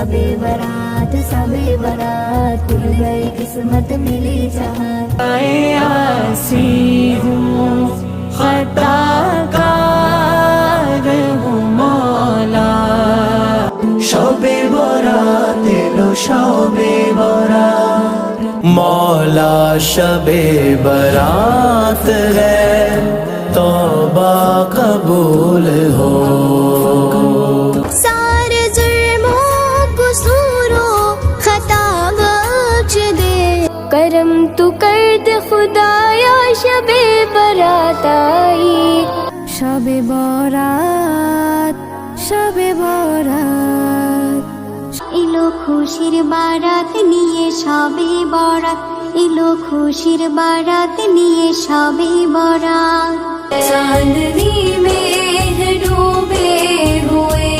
सबे बारात खुल गई किस्मत मिली चाहत। आसी हूँ खताकार हूँ मौला, शबे बारात एलो शबे बारात, मौला शबे बारात है तौबा कबूल हो। सारे जुर्मों कसूरों खता बख्श दे, करम तू कर दे खुदाया शबे बारात आई। शबे बारात शबे बारात এলো খুশির বারাত নিয়ে শবে বরাত, এলো খুশির বারাত নিয়ে শবে বরাত। চাঁদনি में डूबे हुए